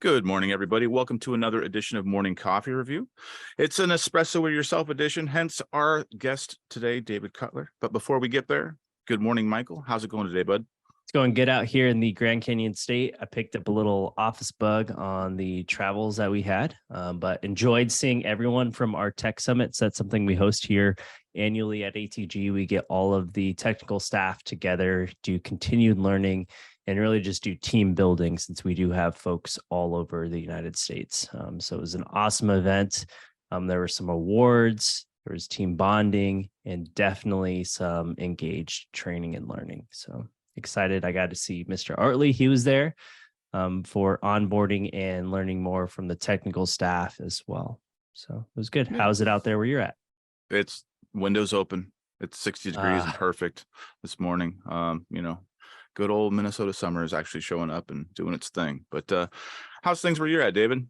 Good morning, everybody. Welcome to another edition of Morning Coffee Review. It's an Espresso with Yourself edition, hence our guest today, David Cutler. But before we get there, good morning, Michael. How's it going today, bud? It's going good out here in the Grand Canyon State. I picked up a little office bug on the travels that we had, but enjoyed seeing everyone from our tech summits. That's something we host here annually at ATG. We get all of the technical staff together, do continued learning, and really just do team building since we do have folks all over the United States. So it was an awesome event. There were some awards, there was team bonding, and definitely some engaged training and learning. So excited. I got to see Mr. Artley. He was there for onboarding and learning more from the technical staff as well. So it was good. Yeah. How's it out there where you're at? It's windows open. It's 60 degrees and perfect this morning. Good old Minnesota summer is actually showing up and doing its thing. But how's things where you're at, David?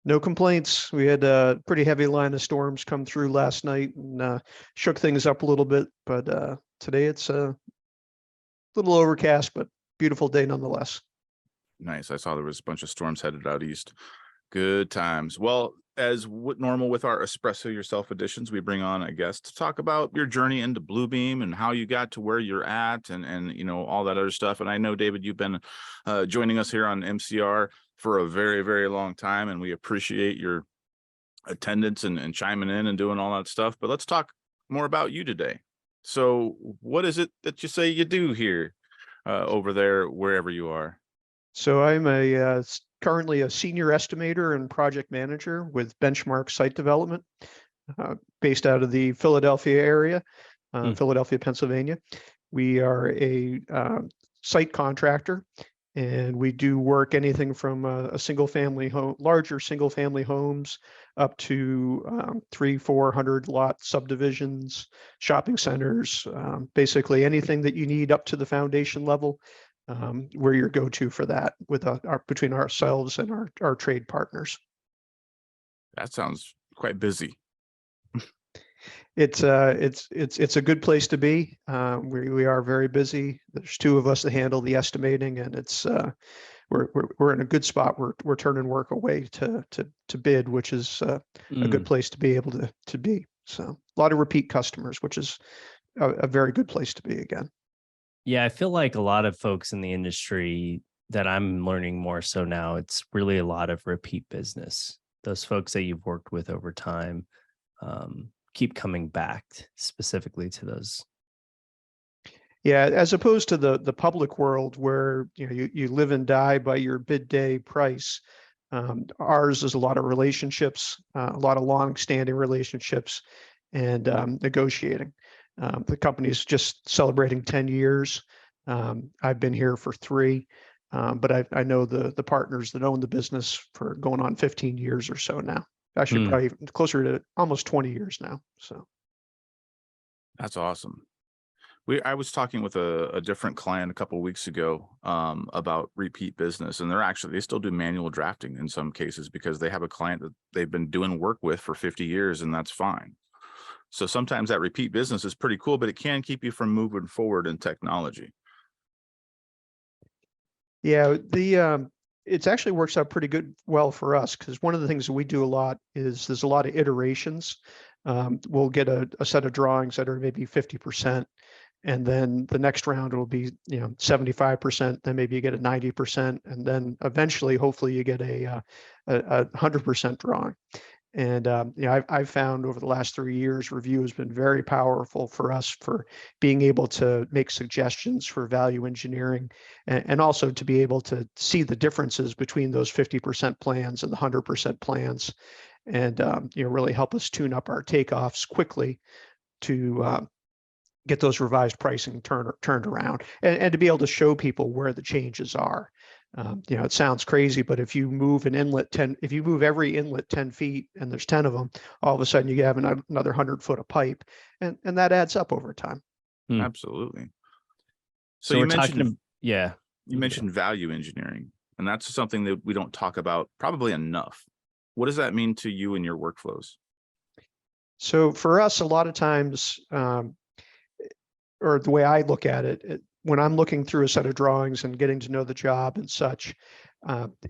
No complaints. We had a pretty heavy line of storms come through last night and shook things up a little bit. But today it's a little overcast, but beautiful day nonetheless. Nice. I saw there was a bunch of storms headed out east. Good times. Well, as normal with our Espresso Yourself editions, we bring on a guest to talk about your journey into Bluebeam and how you got to where you're at and all that other stuff. And I know, David, you've been joining us here on MCR for a very, very long time, and we appreciate your attendance and chiming in and doing all that stuff. But let's talk more about you today. So what is it that you say you do here over there, wherever you are? So I'm currently a senior estimator and project manager with Benchmark Site Development, based out of the Philadelphia area, Philadelphia, Pennsylvania. We are a site contractor, and we do work anything from a single-family home, larger single-family homes, up to 300-400 lot subdivisions, shopping centers, basically anything that you need up to the foundation level. We're your go-to for that with between ourselves and our trade partners. That sounds quite busy. It's a good place to be. We are very busy. There's two of us that handle the estimating, and it's we're in a good spot. We're turning work away to bid, which is a good place to be able to be. So a lot of repeat customers, which is a very good place to be again. Yeah, I feel like a lot of folks in the industry that I'm learning more so now, it's really a lot of repeat business. Those folks that you've worked with over time keep coming back specifically to those. Yeah, as opposed to the public world where you live and die by your bid day price. Ours is a lot of relationships, a lot of long-standing relationships, and negotiating. The company's just celebrating 10 years. I've been here for 3, but I know the partners that own the business for going on 15 years or so now. Actually, probably closer to almost 20 years now. So that's awesome. I was talking with a different client a couple of weeks ago about repeat business, and they still do manual drafting in some cases because they have a client that they've been doing work with for 50 years, and that's fine. So sometimes that repeat business is pretty cool, but it can keep you from moving forward in technology. Yeah, it actually works out pretty well for us, because one of the things that we do a lot is there's a lot of iterations. We'll get a set of drawings that are maybe 50%, and then the next round will be 75%. Then maybe you get a 90%, and then eventually, hopefully, you get a 100% drawing. And I've found over the last 3 years, review has been very powerful for us for being able to make suggestions for value engineering, and also to be able to see the differences between those 50% plans and the 100% plans, and really help us tune up our takeoffs quickly to get those revised pricing turned around, and to be able to show people where the changes are. It sounds crazy, but if you move if you move every inlet 10 feet and there's 10 of them, all of a sudden you have another 100 foot of pipe, and that adds up over time. Absolutely. So you mentioned, you mentioned value engineering, and that's something that we don't talk about probably enough. What does that mean to you in your workflows? So for us, a lot of times, or the way I look at it, when I'm looking through a set of drawings and getting to know the job and such,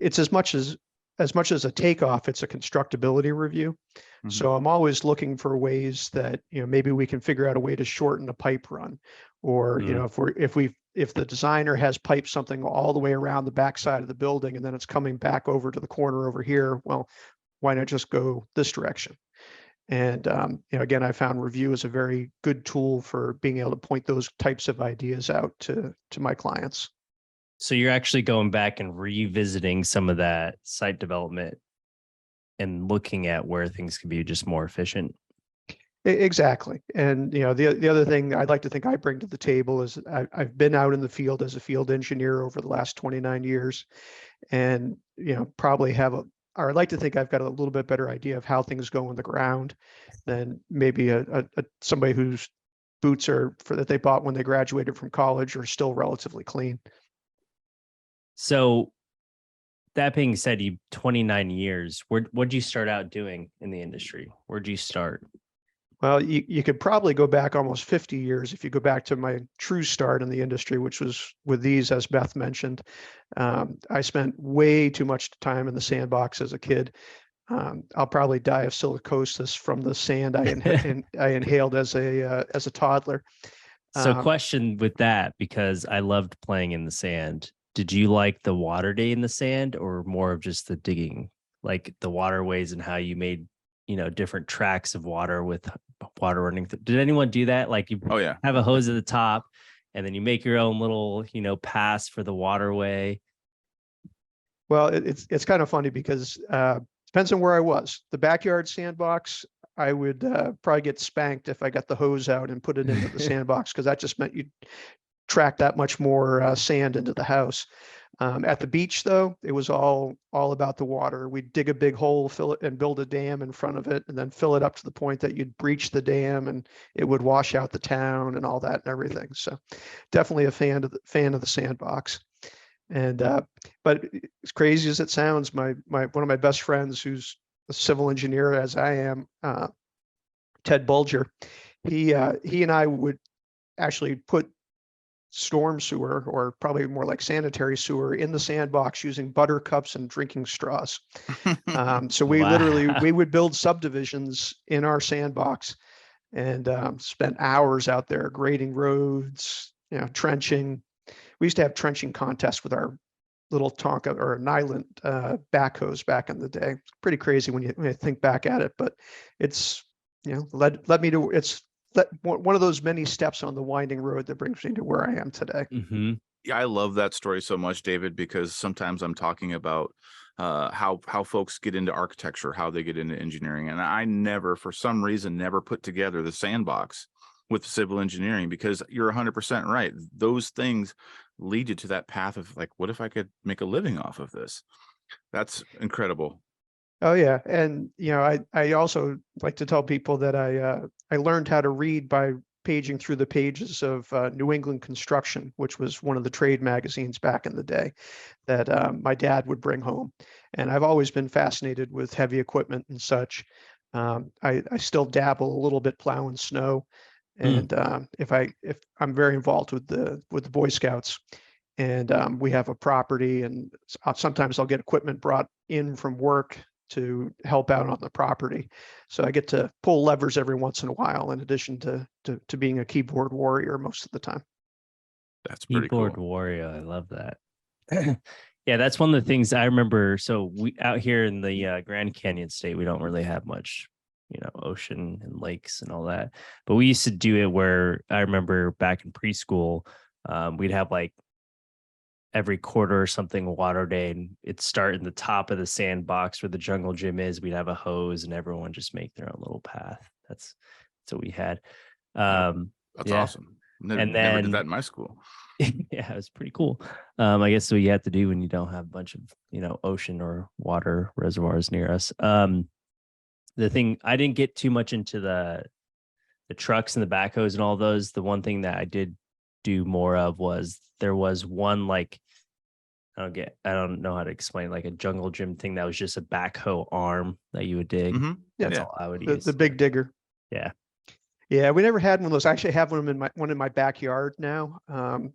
It's as much as a takeoff, it's a constructability review. Mhm. So I'm always looking for ways that, maybe we can figure out a way to shorten a pipe run, or, if the designer has piped something all the way around the backside of the building and then it's coming back over to the corner over here, well, why not just go this direction? And, again, I found Review is a very good tool for being able to point those types of ideas out to my clients. So you're actually going back and revisiting some of that site development and looking at where things can be just more efficient. Exactly. And, the other thing I'd like to think I bring to the table is I've been out in the field as a field engineer over the last 29 years, and, probably or I'd like to think I've got a little bit better idea of how things go on the ground than maybe somebody whose boots that they bought when they graduated from college are still relatively clean. So that being said, you 29 years, what'd you start out doing in the industry? Where'd you start? Well, you could probably go back almost 50 years if you go back to my true start in the industry, which was with these, as Beth mentioned. I spent way too much time in the sandbox as a kid. I'll probably die of silicosis from the sand I inhaled as a toddler. So question with that, because I loved playing in the sand. Did you like the water day in the sand, or more of just the digging, like the waterways and how you made, different tracks of water with water running through? Did anyone do that? Like you Oh yeah. have a hose at the top and then you make your own little, pass for the waterway. Well, it's kind of funny because depends on where I was. The backyard sandbox, I would probably get spanked if I got the hose out and put it into the sandbox, because that just meant you'd track that much more sand into the house. At the beach, though, it was all about the water. We'd dig a big hole, fill it, and build a dam in front of it, and then fill it up to the point that you'd breach the dam, and it would wash out the town and all that and everything. So, definitely a fan of the sandbox. And but as crazy as it sounds, my one of my best friends, who's a civil engineer as I am, Ted Bulger, he and I would actually put storm sewer, or probably more like sanitary sewer, in the sandbox using butter cups and drinking straws. So we would build subdivisions in our sandbox, and spent hours out there grading roads, trenching. We used to have trenching contests with our little Tonka or Nyland backhoes back in the day. It's pretty crazy when you think back at it, but it's, led me to, it's one of those many steps on the winding road that brings me to where I am today. Mm-hmm. Yeah, I love that story so much, David, because sometimes I'm talking about how folks get into architecture, how they get into engineering. And I never, for some reason, never put together the sandbox with civil engineering, because you're 100% right. Those things lead you to that path of like, what if I could make a living off of this? That's incredible. Oh yeah. And, I also like to tell people that I learned how to read by paging through the pages of New England Construction, which was one of the trade magazines back in the day that my dad would bring home. And I've always been fascinated with heavy equipment and such. I still dabble a little bit plowing snow. And if I'm very involved with the Boy Scouts, and we have a property, and sometimes I'll get equipment brought in from work to help out on the property. So I get to pull levers every once in a while, in addition to being a keyboard warrior most of the time. That's pretty Keyboard cool. warrior. I love that. Yeah, that's one of the things I remember. So we out here in the Grand Canyon State, we don't really have much, ocean and lakes and all that. But we used to do it where I remember back in preschool, we'd have like every quarter or something water day, and it'd start in the top of the sandbox where the jungle gym is. We'd have a hose and everyone just make their own little path. That's what we had. That's yeah. awesome. Never And did then that in my school. yeah, it was pretty cool. I guess what you have to do when you don't have a bunch of, ocean or water reservoirs near us. The thing, I didn't get too much into the trucks and the backhoes and all those. The one thing that I did do more of was, there was one, like, I don't know how to explain, like a jungle gym thing that was just a backhoe arm that you would dig. Mm-hmm. That's all I would use. The big digger. Yeah. Yeah, we never had one of those. I actually have one in my backyard now.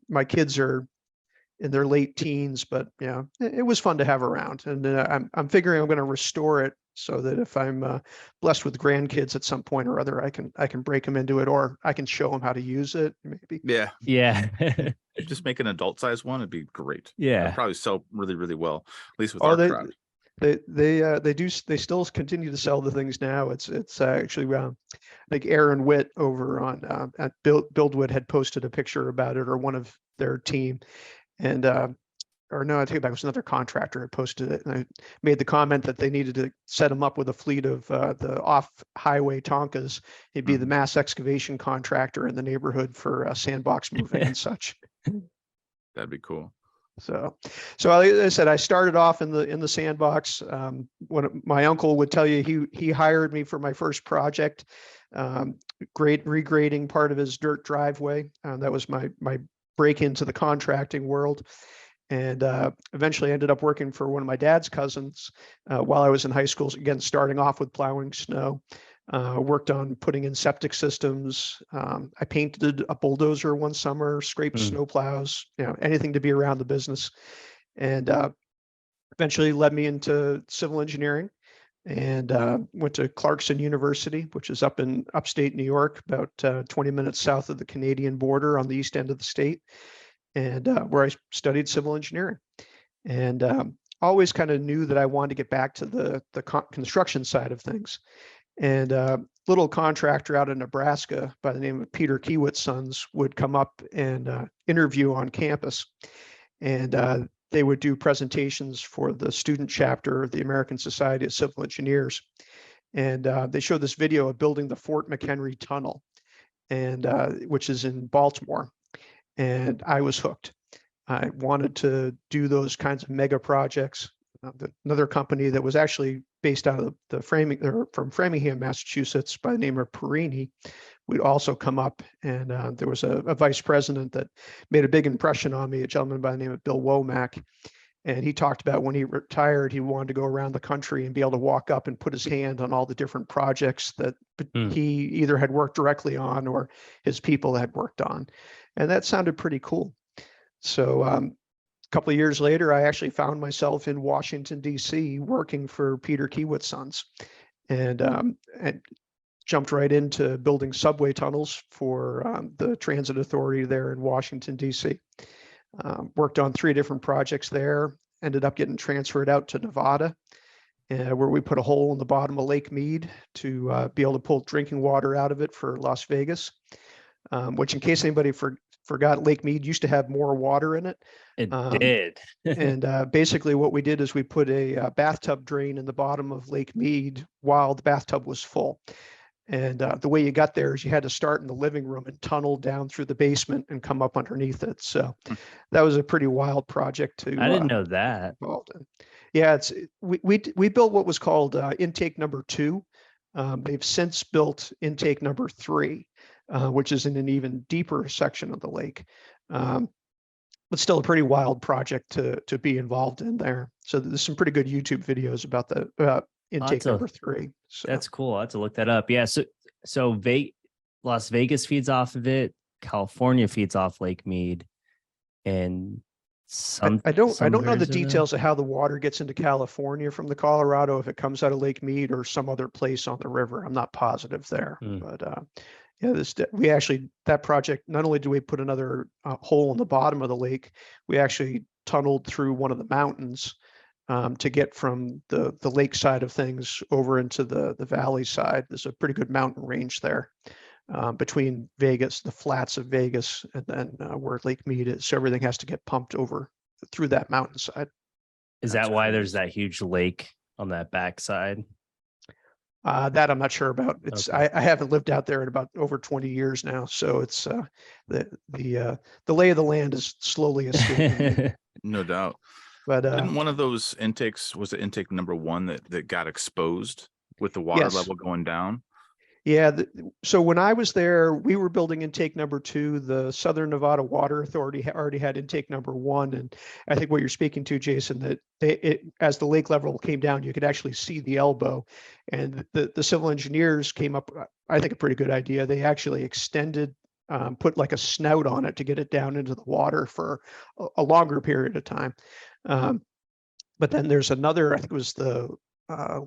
My kids are in their late teens, but yeah, it was fun to have around. And I'm figuring I'm going to restore it so that if I'm blessed with grandkids at some point or other, I can break them into it, or I can show them how to use it. Maybe. Yeah. Yeah. Just make an adult size one. It'd be great. Yeah. It'd probably sell really, really well, at least with Oh, our they crowd. they still continue to sell the things now. It's actually I think Aaron Witt over on at Buildwood had posted a picture about it, or one of their team, and or no, I think that was another contractor had posted it, and I made the comment that they needed to set him up with a fleet of the off-highway Tonkas. He'd be the mass excavation contractor in the neighborhood for sandbox moving and such. That'd be cool. So like I said, I started off in the sandbox. When my uncle would tell you, he hired me for my first project, regrading part of his dirt driveway. That was my break into the contracting world. And eventually ended up working for one of my dad's cousins while I was in high school, again, starting off with plowing snow. Worked on putting in septic systems. I painted a bulldozer one summer, scraped snow plows, anything to be around the business. And eventually led me into civil engineering, and went to Clarkson University, which is up in upstate New York, about 20 minutes south of the Canadian border on the east end of the state, and where I studied civil engineering. And always kind of knew that I wanted to get back to the construction side of things. And a little contractor out in Nebraska by the name of Peter Kiewit's Sons would come up and interview on campus. And they would do presentations for the student chapter of the American Society of Civil Engineers. And they showed this video of building the Fort McHenry Tunnel, and which is in Baltimore. And I was hooked. I wanted to do those kinds of mega projects. Another company that was actually based out of from Framingham, Massachusetts, by the name of Perini, would also come up. And there was a vice president that made a big impression on me, a gentleman by the name of Bill Womack. And he talked about when he retired, he wanted to go around the country and be able to walk up and put his hand on all the different projects that he either had worked directly on or his people had worked on. And that sounded pretty cool. So a couple of years later, I actually found myself in Washington, D.C., working for Peter Kiewit's Sons, and jumped right into building subway tunnels for the transit authority there in Washington, D.C. Worked on 3 different projects there, ended up getting transferred out to Nevada, where we put a hole in the bottom of Lake Mead to be able to pull drinking water out of it for Las Vegas, which, in case anybody forgot, Lake Mead used to have more water in it. It did. And basically what we did is we put a bathtub drain in the bottom of Lake Mead while the bathtub was full. And the way you got there is you had to start in the living room and tunnel down through the basement and come up underneath it. So that was a pretty wild project to. I didn't know that. Yeah, we built what was called intake number 2. They've since built intake number 3. Which is in an even deeper section of the lake, but still a pretty wild project to be involved in there. So there's some pretty good YouTube videos about intake number 3. So that's cool. I have to look that up. Yeah. So Las Vegas feeds off of it. California feeds off Lake Mead, and I don't know the details of how the water gets into California from the Colorado, if it comes out of Lake Mead or some other place on the river. I'm not positive there, but. Yeah, that project, not only do we put another hole in the bottom of the lake, we actually tunneled through one of the mountains to get from the lake side of things over into the valley side. There's a pretty good mountain range there between Vegas, the flats of Vegas, and then where Lake Mead is. So everything has to get pumped over through that mountainside. Is that why there's that huge lake on that backside? That I'm not sure about. It's Okay. I haven't lived out there in about over 20 years now, so it's the lay of the land is slowly escaping. No doubt. But didn't one of those intakes, was it intake number 1 that got exposed with the water level going down? Yeah. So when I was there, we were building intake number 2. The Southern Nevada Water Authority already had intake number 1. And I think what you're speaking to, Jason, that as the lake level came down, you could actually see the elbow. And the civil engineers came up, I think, a pretty good idea. They actually extended put like a snout on it to get it down into the water for a longer period of time. But then there's another, I think it was the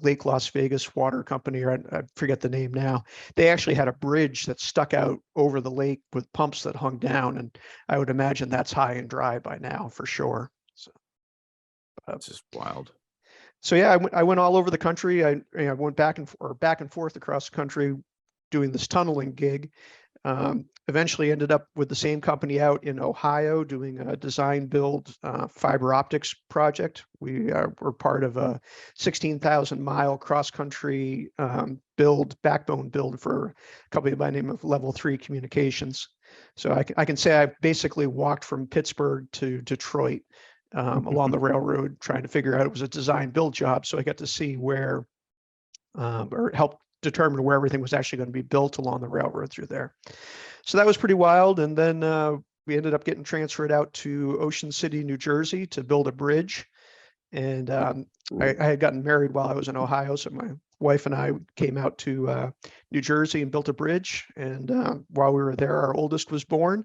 Lake Las Vegas Water Company, or I forget the name now. They actually had a bridge that stuck out over the lake with pumps that hung down, and I would imagine that's high and dry by now for sure. So, It's just wild. so yeah, I went all over the country. I went back and forth across the country doing this tunneling gig. Eventually ended up with the same company out in Ohio doing a design build fiber optics project. We were part of a 16,000 mile cross country backbone build for a company by the name of Level 3 Communications. So I can say I basically walked from Pittsburgh to Detroit along the railroad, trying to figure out it was a design build job. So I got to see where, or help determine where everything was actually going to be built along the railroad through there. So that was pretty wild. And then we ended up getting transferred out to Ocean City, New Jersey to build a bridge. And I had gotten married while I was in Ohio. So my wife and I came out to New Jersey and built a bridge. And while we were there, our oldest was born.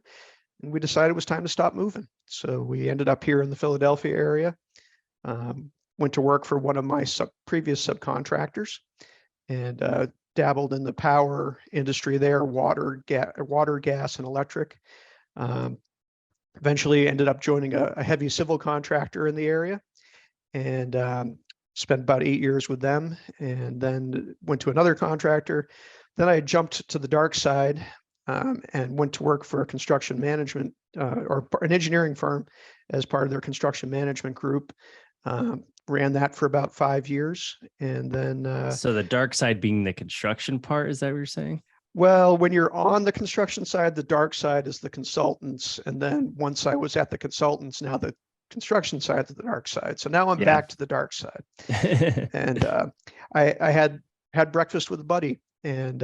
And we decided it was time to stop moving. So we ended up here in the Philadelphia area. Went to work for one of my previous subcontractors, and dabbled in the power industry there, water, gas, and electric. Eventually ended up joining a heavy civil contractor in the area, and spent about 8 years with them, and then went to another contractor. Then I jumped to the dark side and went to work for a construction management or an engineering firm as part of their construction management group. Ran that for about 5 years, and then So the dark side being the construction part, is that what you're saying? well, when you're on the construction side, the dark side is the consultants, and then once I was at the consultants, now the construction side is the dark side. So now I'm back to the dark side. And I had breakfast with a buddy, and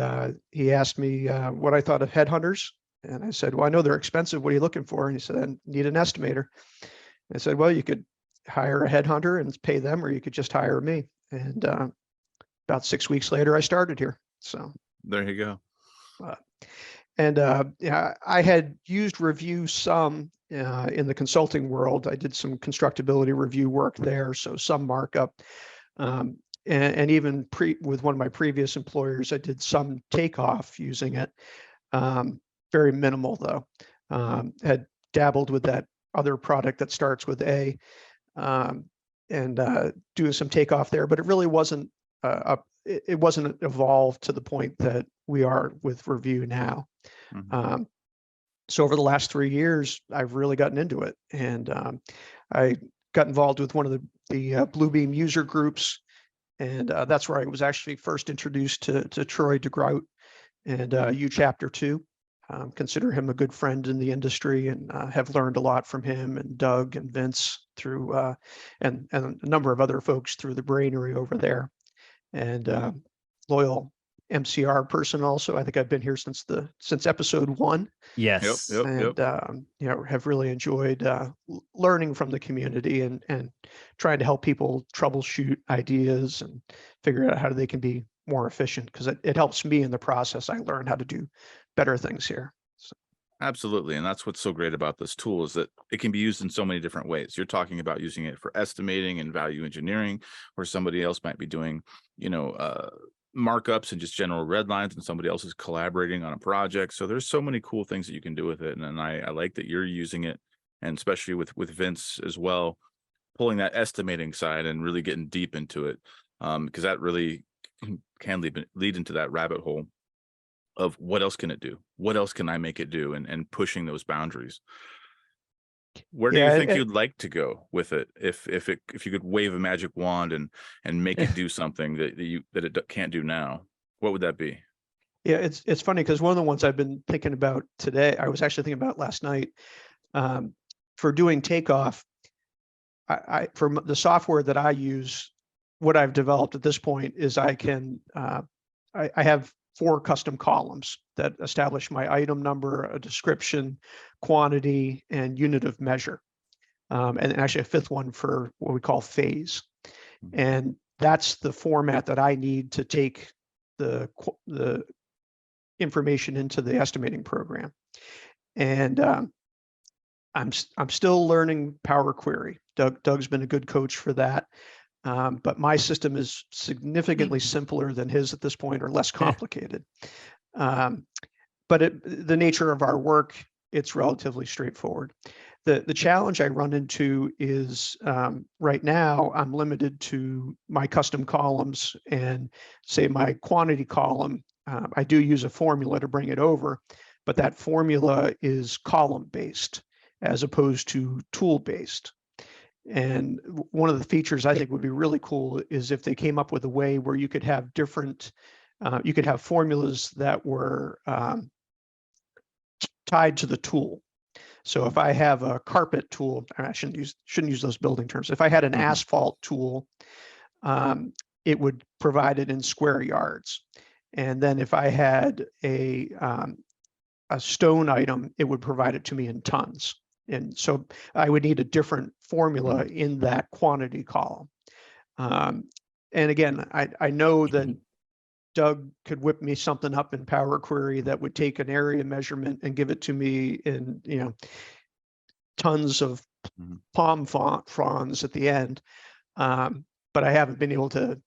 he asked me what I thought of headhunters, and I said, well, I know they're expensive. What are you looking for? And he said, I need an estimator. And I said, well, you could hire a headhunter and pay them, or you could just hire me. And about 6 weeks later, I started here. So there you go. Yeah, I had used Review some in the consulting world. I did some constructability review work there, so some markup. And even with one of my previous employers, I did some takeoff using it. Very minimal though. Had dabbled with that other product that starts with A, and doing some takeoff there, but it really wasn't it wasn't evolved to the point that we are with Review now. Mm-hmm. So over the last 3 years, I've really gotten into it, and I got involved with one of the Bluebeam user groups, and that's where I was actually first introduced to Troy DeGrout and U Chapter 2. Consider him a good friend in the industry, and have learned a lot from him and Doug and Vince through, and a number of other folks through the brainery over there. And loyal MCR person also. I think I've been here since episode 1. Yes. Yep. And have really enjoyed learning from the community and trying to help people troubleshoot ideas and figure out how they can be more efficient, because it helps me in the process. I learn how to do better things here. So. Absolutely. And that's what's so great about this tool, is that it can be used in so many different ways. You're talking about using it for estimating and value engineering, where somebody else might be doing, markups and just general red lines, and somebody else is collaborating on a project. So there's so many cool things that you can do with it. And I like that you're using it, and especially with Vince as well, pulling that estimating side and really getting deep into it, because that really can lead into that rabbit hole of what else can it do? What else can I make it do? And pushing those boundaries. Where do you think you'd like to go with it? If you could wave a magic wand and make it do something that it can't do now, what would that be? Yeah, it's funny, because one of the ones I've been thinking about today, I was actually thinking about last night, for doing takeoff. For the software that I use, what I've developed at this point is I can I have 4 custom columns that establish my item number, a description, quantity, and unit of measure, and actually a 5th one for what we call phase. And that's the format that I need to take the information into the estimating program. And I'm still learning Power Query. Doug's been a good coach for that. But my system is significantly simpler than his at this point, or less complicated. But the nature of our work, it's relatively straightforward. The challenge I run into is right now I'm limited to my custom columns, and say my quantity column. I do use a formula to bring it over, but that formula is column based as opposed to tool based. And one of the features I think would be really cool is if they came up with a way where you could have different, you could have formulas that were tied to the tool. So if I have a carpet tool, I shouldn't use those building terms. If I had an asphalt tool, it would provide it in square yards. And then if I had a stone item, it would provide it to me in tons. And so I would need a different formula in that quantity column. And again, I know that Doug could whip me something up in Power Query that would take an area measurement and give it to me in, tons of palm fronds at the end. But I haven't been able to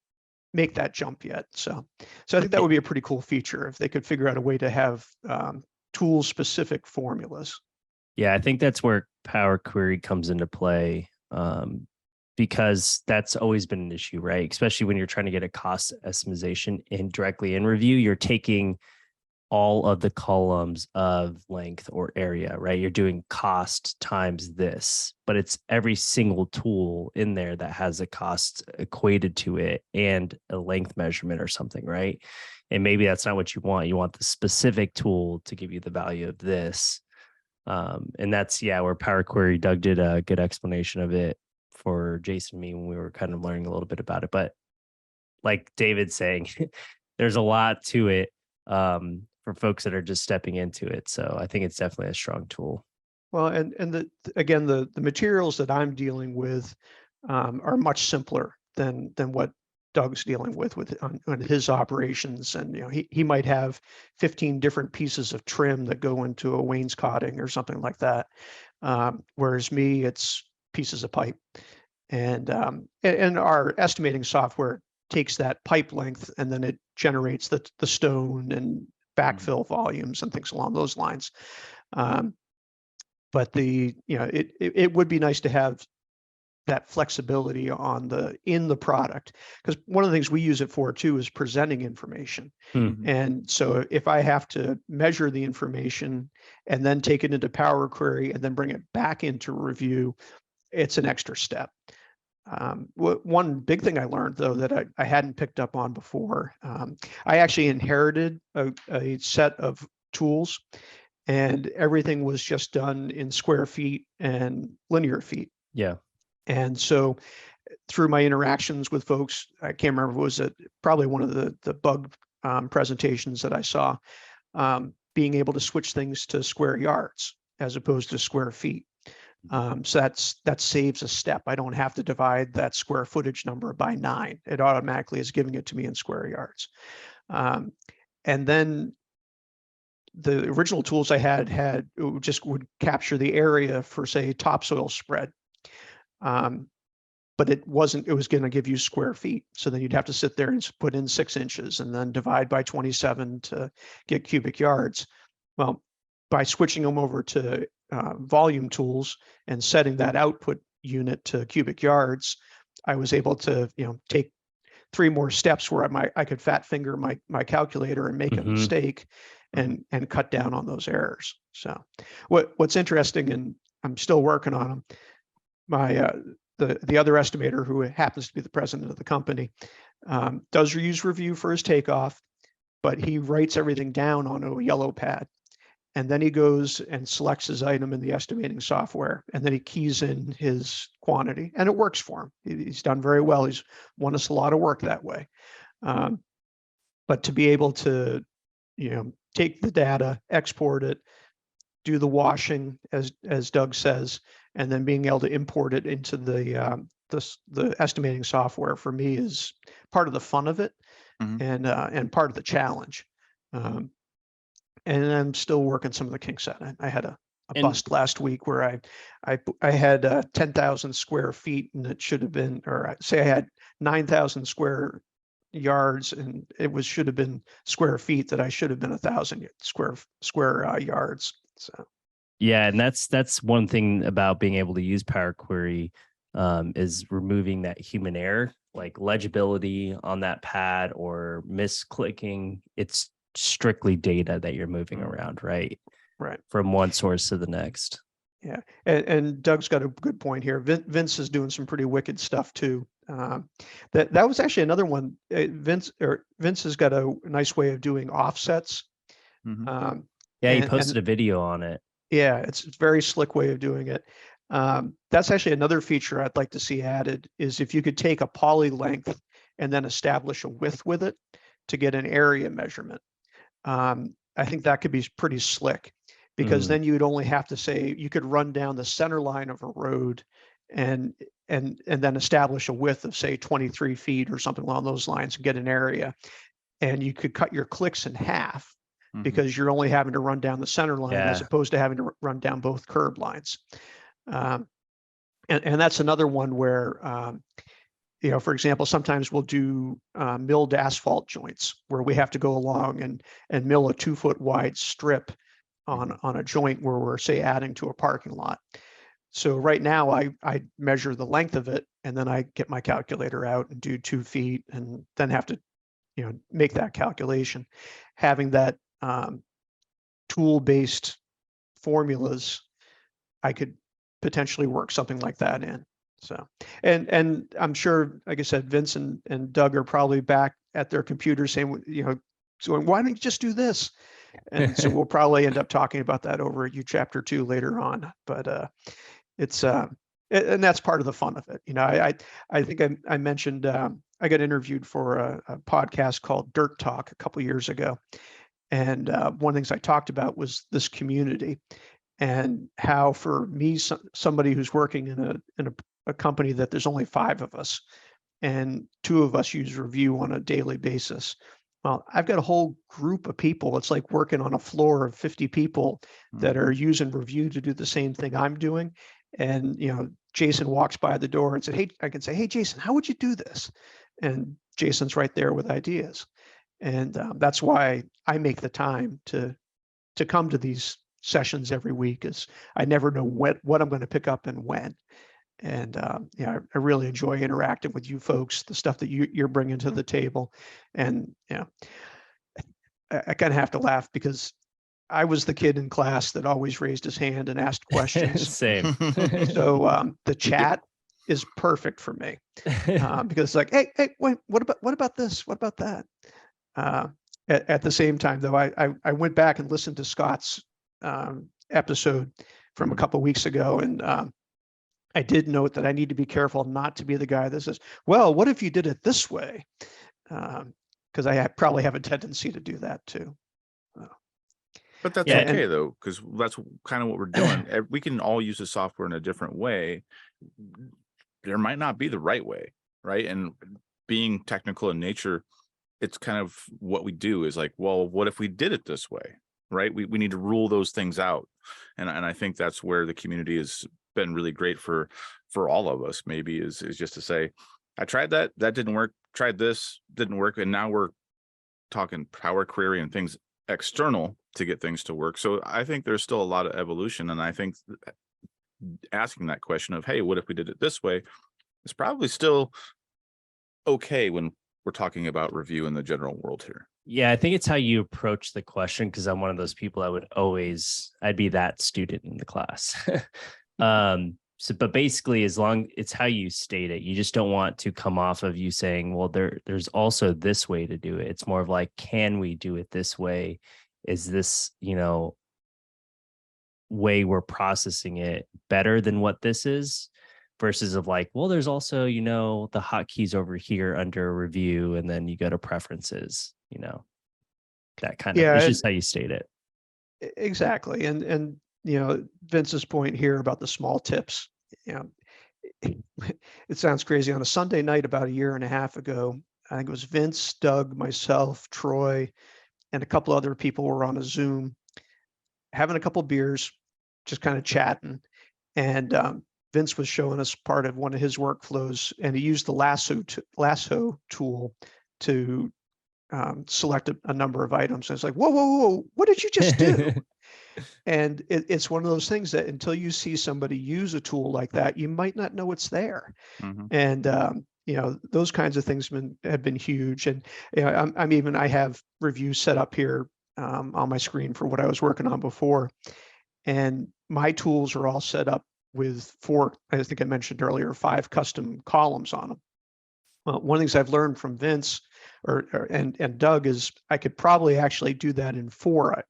make that jump yet. So I think that would be a pretty cool feature if they could figure out a way to have tool specific formulas. Yeah, I think that's where Power Query comes into play, because that's always been an issue, right? Especially when you're trying to get a cost estimation directly in Revu, you're taking all of the columns of length or area, right? You're doing cost times this, but it's every single tool in there that has a cost equated to it and a length measurement or something, right? And maybe that's not what you want. You want the specific tool to give you the value of this. And that's, where Power Query, Doug did a good explanation of it for Jason and me when we were kind of learning a little bit about it. But like David's saying, there's a lot to it for folks that are just stepping into it. So I think it's definitely a strong tool. Well, and the materials that I'm dealing with are much simpler than what Doug's dealing with on his operations. And he might have 15 different pieces of trim that go into a wainscoting or something like that. Whereas me, it's pieces of pipe. And our estimating software takes that pipe length and then it generates the stone and backfill volumes and things along those lines. But it would be nice to have that flexibility in the product, because one of the things we use it for too is presenting information. And so if I have to measure the information and then take it into Power Query and then bring it back into Revu, it's an extra step. One big thing I learned though that I hadn't picked up on before, I actually inherited a set of tools, and everything was just done in square feet and linear feet. Yeah. And so through my interactions with folks, I can't remember, was it probably one of the bug presentations that I saw, being able to switch things to square yards as opposed to square feet. So that saves a step. I don't have to divide that square footage number by 9. It automatically is giving it to me in square yards. And then the original tools I had it would capture the area for, say, topsoil spread. But it was going to give you square feet. So then you'd have to sit there and put in 6 inches and then divide by 27 to get cubic yards. Well, by switching them over to volume tools and setting that output unit to cubic yards, I was able to take 3 more steps where I could fat finger my calculator and make a mistake and cut down on those errors. So what's interesting, and I'm still working on them, the other estimator, who happens to be the president of the company, does use Revu for his takeoff, but he writes everything down on a yellow pad. And then he goes and selects his item in the estimating software, and then he keys in his quantity, and it works for him. He's done very well. He's won us a lot of work that way. But to be able to, take the data, export it, do the washing, as Doug says, and then being able to import it into the estimating software, for me, is part of the fun of it, and part of the challenge. and I'm still working some of the kinks out. I had a And bust last week where I had 10,000 square feet, and it should have been, or say I had 9,000 square yards, and it should have been square feet, that I should have been 1,000 square yards. So yeah, and that's one thing about being able to use Power Query, is removing that human error, like legibility on that pad or misclicking. It's strictly data that you're moving around, right? right. From one source to the next. Yeah, and Doug's got a good point here. Vince is doing some pretty wicked stuff too. That was actually another one. Vince has got a nice way of doing offsets. Um, Yeah, he and posted a video on it. yeah, it's a very slick way of doing it. That's actually another feature I'd like to see added, is if you could take a poly length and then establish a width with it to get an area measurement. I think that could be pretty slick, because then you'd only have to say, you could run down the center line of a road and then establish a width of, say, 23 feet or something along those lines, and get an area. And you could cut your clicks in half, because you're only having to run down the center line as opposed to having to run down both curb lines. And that's another one where, for example, sometimes we'll do milled asphalt joints where we have to go along and mill a 2-foot wide strip on a joint where we're, say, adding to a parking lot. So right now I measure the length of it, and then I get my calculator out and do 2 feet, and then have to, make that calculation. Having that tool-based formulas, I could potentially work something like that in. So, and I'm sure, like I said, Vince and Doug are probably back at their computers saying, so why don't you just do this? And so we'll probably end up talking about that over at chapter 2 later on. But it's and that's part of the fun of it. I think I mentioned I got interviewed for a podcast called Dirt Talk a couple years ago, and one of the things I talked about was this community, and how, for me, somebody who's working in a company that there's only 5 of us, and 2 of us use Revu on a daily basis. Well, I've got a whole group of people. It's like working on a floor of 50 people that are using Revu to do the same thing I'm doing. And, Jason walks by the door and said, hey, I can say, hey, Jason, how would you do this? And Jason's right there with ideas. And that's why I make the time to come to these sessions every week, is I never know what I'm going to pick up and when. And I really enjoy interacting with you folks, the stuff that you're bringing to the table. And I kind of have to laugh, because I was the kid in class that always raised his hand and asked questions. Same. So the chat is perfect for me, because it's like, hey, wait, what about this? What about that? At the same time, though, I went back and listened to Scott's episode from a couple of weeks ago, and I did note that I need to be careful not to be the guy that says, well, what if you did it this way? Because I probably have a tendency to do that too. But that's okay, though, because that's kind of what we're doing. We can all use the software in a different way. There might not be the right way, right? And being technical in nature, it's kind of what we do, is like, well, what if we did it this way, right? We need to rule those things out. And I think that's where the community has been really great for all of us, maybe, is just to say, I tried that didn't work, tried this, didn't work, and now we're talking Power Query and things external to get things to work. So I think there's still a lot of evolution, and I think asking that question of, hey, what if we did it this way, is probably still okay when we're talking about Revu in the general world here. Yeah, I think it's how you approach the question, because I'm one of those people I'd be that student in the class. But basically, as long it's how you state it, you just don't want to come off of you saying, well, there's also this way to do it. It's more of like, can we do it this way? Is this, way we're processing it better than what this is? Versus of like, well, there's also, the hotkeys over here under Revu, and then you go to preferences, that kind of, it's just how you state it. Exactly. And Vince's point here about the small tips, it sounds crazy. On a Sunday night about a year and a half ago, I think it was Vince, Doug, myself, Troy, and a couple other people were on a Zoom, having a couple beers, just kind of chatting. And Vince was showing us part of one of his workflows, and he used the lasso tool to select a number of items. And it's like, whoa, whoa, whoa, what did you just do? And it's one of those things that until you see somebody use a tool like that, you might not know it's there. Mhm. And those kinds of things have been huge. And I have reviews set up here on my screen for what I was working on before. And my tools are all set up with 4, I think I mentioned earlier, 5 custom columns on them. Well, one of the things I've learned from Vince and Doug is I could probably actually do that in 4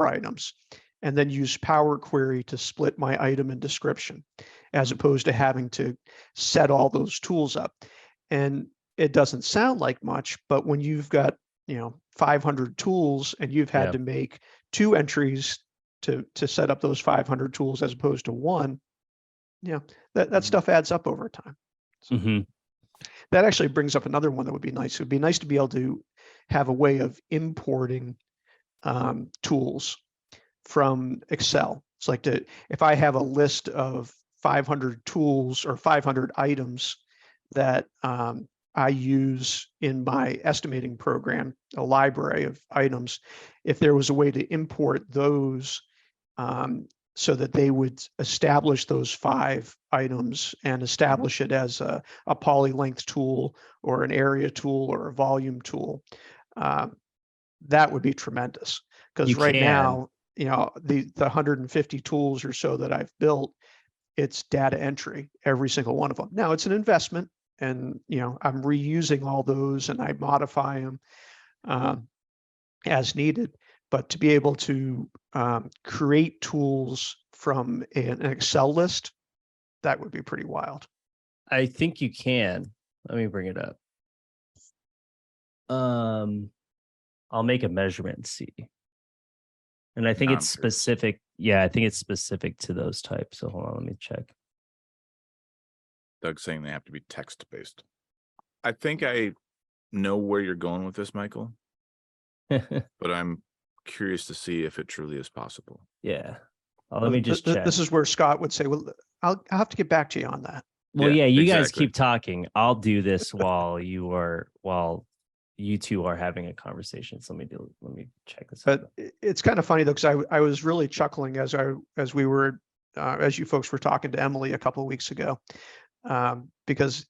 items, and then use Power Query to split my item and description, as opposed to having to set all those tools up. And it doesn't sound like much, but when you've got 500 tools and you've had to make 2 entries to set up those 500 tools as opposed to 1, that stuff adds up over time. So that actually brings up another one that would be nice. It would be nice to be able to have a way of importing tools from Excel. It's like if I have a list of 500 tools or 500 items that I use in my estimating program, a library of items, if there was a way to import those so that they would establish those 5 items and establish it as a poly-length tool or an area tool or a volume tool, that would be tremendous. Because right now, the 150 tools or so that I've built, it's data entry, every single one of them. Now it's an investment, and I'm reusing all those and I modify them as needed. But to be able to create tools from an Excel list, that would be pretty wild. I think you can. Let me bring it up. I'll make a measurement and see. And I think it's specific. Yeah, I think it's specific to those types. So hold on, let me check. Doug's saying they have to be text-based. I think I know where you're going with this, Michael, but I'm curious to see if it truly is possible. Yeah. Let me just check. This is where Scott would say, well, I'll have to get back to you on that. Well, yeah, you guys keep talking. I'll do this while you two are having a conversation. So let me check this out. But it's kind of funny though, because I was really chuckling as you folks were talking to Emily a couple of weeks ago, because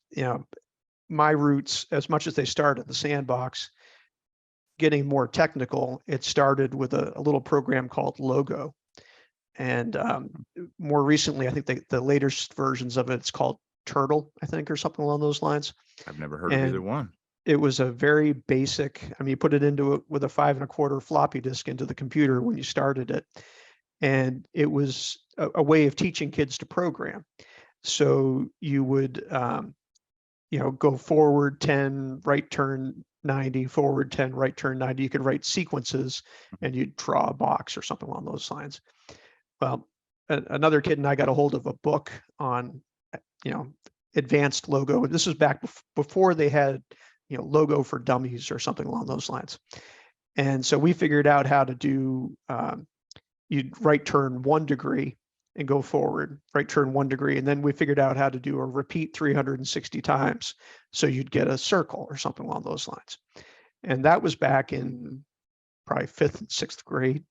my roots, as much as they start at the sandbox, getting more technical, it started with a little program called Logo. And more recently, I think the latest versions of it's called Turtle, I think, or something along those lines. I've never heard of either one. It was a very basic, you put it into it with a 5 1/4 floppy disk into the computer when you started it. And it was a way of teaching kids to program. So you would, go forward 10, right turn 90, forward 10, right turn 90. You could write sequences and you'd draw a box or something along those lines. Well, another kid and I got a hold of a book on, advanced Logo. This is back before they had, Logo for Dummies or something along those lines. And so we figured out how to do, you'd right turn 1 degree and go forward, right turn 1 degree. And then we figured out how to do a repeat 360 times. So you'd get a circle or something along those lines. And that was back in probably 5th and 6th grade.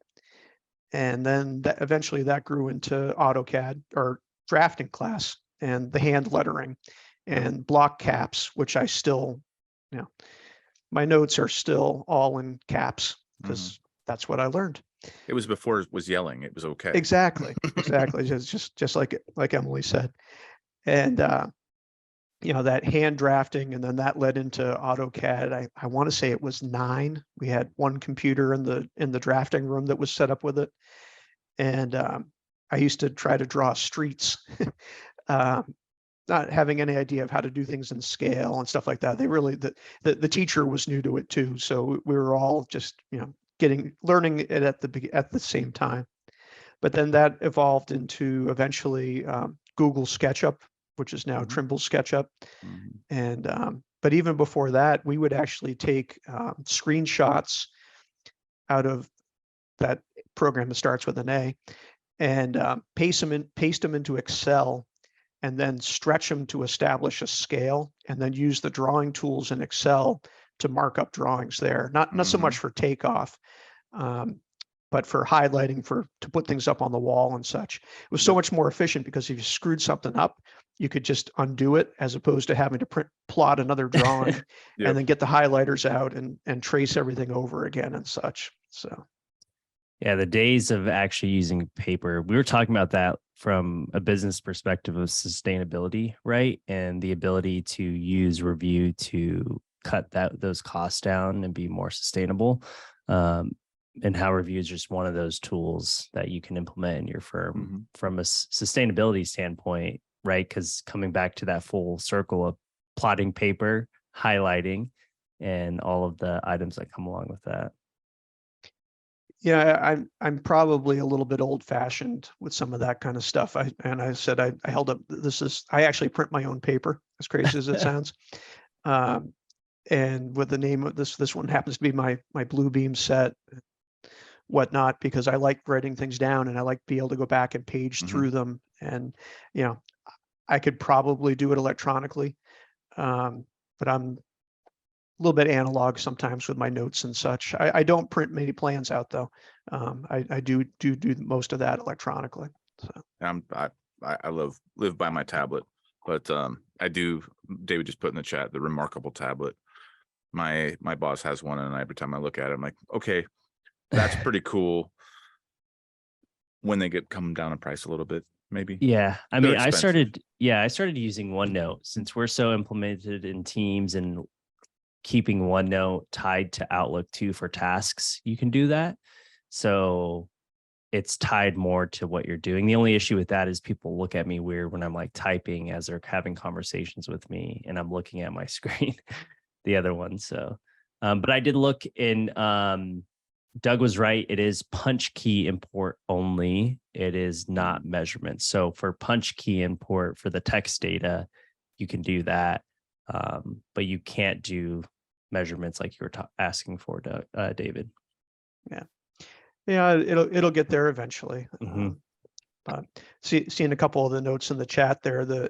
And then eventually that grew into AutoCAD or drafting class and the hand lettering and block caps, which I still, my notes are still all in caps because that's what I learned. It was before it was yelling. It was okay. Exactly. just like Emily said. And that hand drafting, and then that led into AutoCAD. I want to say it was 9. We had 1 computer in the drafting room that was set up with it. And I used to try to draw streets, not having any idea of how to do things in scale and stuff like that. They really, the teacher was new to it too. So we were all just, learning it at the same time. But then that evolved into eventually Google SketchUp, which is now Trimble SketchUp. And but even before that, we would actually take screenshots out of that program that starts with an A, and paste them into Excel, and then stretch them to establish a scale, and then use the drawing tools in Excel to mark up drawings there. Not so much for takeoff, but for highlighting, to put things up on the wall and such. It was so much more efficient, because if you screwed something up, you could just undo it, as opposed to having to plot another drawing and then get the highlighters out and trace everything over again and such. So yeah, the days of actually using paper, we were talking about that from a business perspective of sustainability, right? And the ability to use Review to cut those costs down and be more sustainable. And how Review is just one of those tools that you can implement in your firm from a sustainability standpoint, right? Because coming back to that full circle of plotting paper, highlighting, and all of the items that come along with that. yeah, I'm probably a little bit old fashioned with some of that kind of stuff. I held up, I actually print my own paper, as crazy as it sounds. And with the name of this one happens to be my Bluebeam set, whatnot, because I like writing things down, and I like to be able to go back and page through them. And, I could probably do it electronically. But I'm a little bit analog sometimes with my notes and such. I don't print many plans out, though. I do most of that electronically. So I live by my tablet, but I do. David just put in the chat the remarkable tablet. My boss has one, and every time I look at it, I'm like, okay, that's pretty cool. When they come down in price a little bit, maybe. Yeah, I They're mean, I expensive. started using OneNote since we're so implemented in Teams, and keeping OneNote tied to Outlook too for tasks. You can do that, so it's tied more to what you're doing. The only issue with that is people look at me weird when I'm like typing as they're having conversations with me, and I'm looking at my screen, the other one. So, but I did look in. Doug was right. It is punch key import only. It is not measurement. So for punch key import for the text data, you can do that, but you can't do measurements like you were asking for, David. Yeah, it'll get there eventually. But seeing a couple of the notes in the chat there, the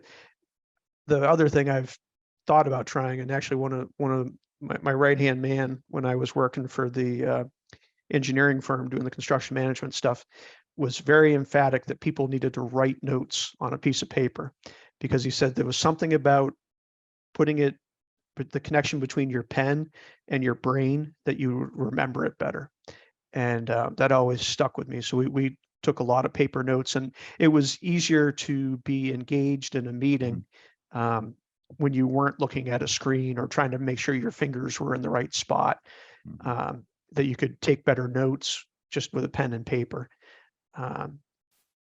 other thing I've thought about trying, and actually one of my right hand man when I was working for the engineering firm doing the construction management stuff, was very emphatic that people needed to write notes on a piece of paper, because he said there was something about putting the connection between your pen and your brain that you remember it better. And that always stuck with me. So we took a lot of paper notes, and it was easier to be engaged in a meeting when you weren't looking at a screen or trying to make sure your fingers were in the right spot. That you could take better notes just with a pen and paper.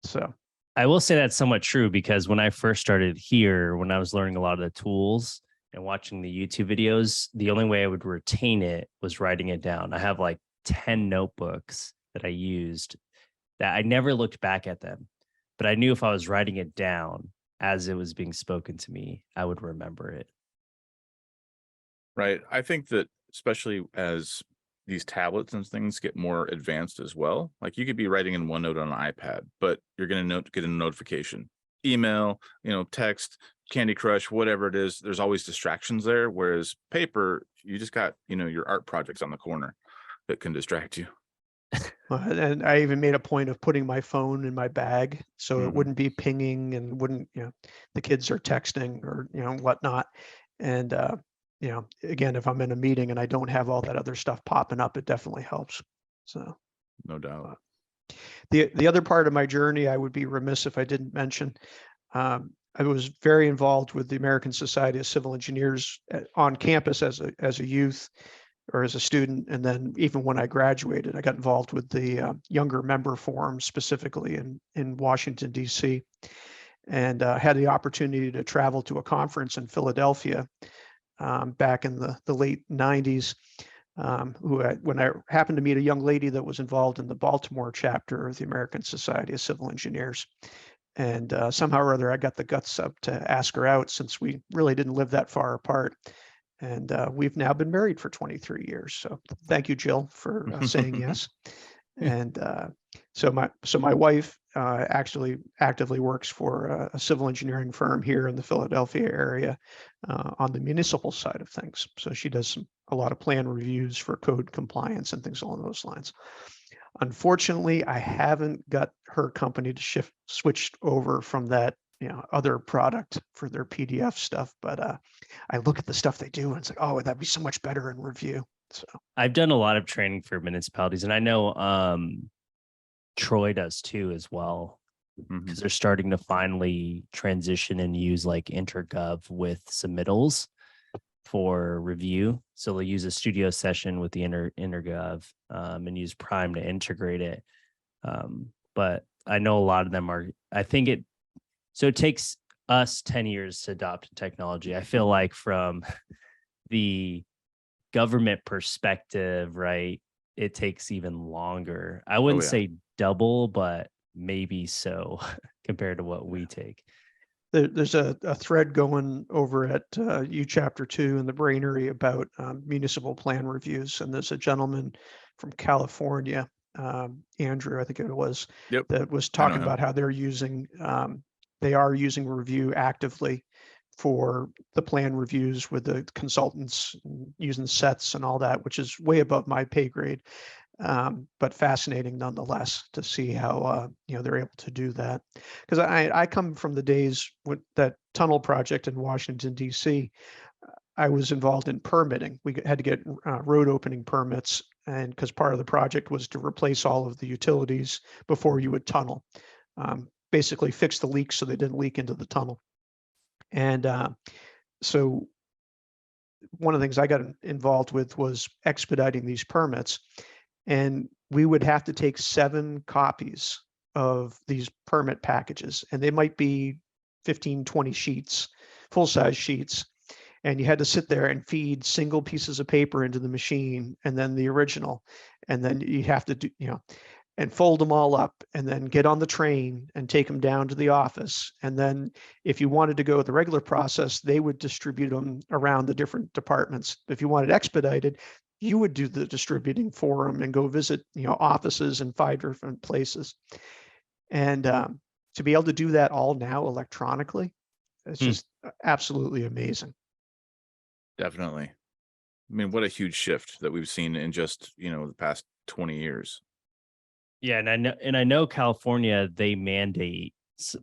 So I will say that's somewhat true, because when I first started here, when I was learning a lot of the tools and watching the YouTube videos, the only way I would retain it was writing it down. I have like 10 notebooks that I used that I never looked back at them, but I knew if I was writing it down as it was being spoken to me, I would remember it. Right. I think that especially as these tablets and things get more advanced as well, like you could be writing in OneNote on an iPad, but you're going to get a notification, email, text, Candy Crush, whatever it is. There's always distractions there. Whereas paper, you just got, your art projects on the corner that can distract you. and I even made a point of putting my phone in my bag, so it wouldn't be pinging, and wouldn't, the kids are texting or, whatnot. And, again, if I'm in a meeting and I don't have all that other stuff popping up, it definitely helps. So no doubt. The other part of my journey, I would be remiss if I didn't mention, I was very involved with the American Society of Civil Engineers on campus as a youth or as a student. And then even when I graduated, I got involved with the younger member forum, specifically in Washington, D.C., and had the opportunity to travel to a conference in Philadelphia back in the late 90s, when I happened to meet a young lady that was involved in the Baltimore chapter of the American Society of Civil Engineers. And somehow or other, I got the guts up to ask her out, since we really didn't live that far apart. And we've now been married for 23 years. So thank you, Jill, for saying yes. And so my wife actually actively works for a civil engineering firm here in the Philadelphia area on the municipal side of things. So she does a lot of plan reviews for code compliance and things along those lines. Unfortunately, I haven't got her company to switched over from that other product for their PDF stuff. But I look at the stuff they do and it's like, oh, that'd be so much better in review. So I've done a lot of training for municipalities, and I know Troy does too as well, because they're starting to finally transition and use like intergov with submittals for review. So they'll use a studio session with the intergov and use Prime to integrate it. But I know a lot of them are, so it takes us 10 years to adopt technology. I feel like from the government perspective, right, it takes even longer. I wouldn't say double, but maybe so compared to what we take. There's a thread going over at U Chapter 2 in the Brainery about municipal plan reviews. And there's a gentleman from California, Andrew, I think it was, that was talking about how they are using review actively for the plan reviews with the consultants using sets and all that, which is way above my pay grade. But fascinating nonetheless to see how they're able to do that. Because I come from the days with that tunnel project in Washington, D.C. I was involved in permitting. We had to get road opening permits, and because part of the project was to replace all of the utilities before you would tunnel, basically fix the leaks so they didn't leak into the tunnel. And so one of the things I got involved with was expediting these permits. And we would have to take 7 copies of these permit packages, and they might be 15, 20 sheets, full-size sheets. And you had to sit there and feed single pieces of paper into the machine, and then the original. And then you have to do, and fold them all up, and then get on the train and take them down to the office. And then if you wanted to go the regular process, they would distribute them around the different departments. If you wanted expedited, you would do the distributing for them and go visit, offices in 5 different places. And to be able to do that all now electronically, it's just absolutely amazing. Definitely. I mean, what a huge shift that we've seen in just, the past 20 years. Yeah. And I know California, they mandate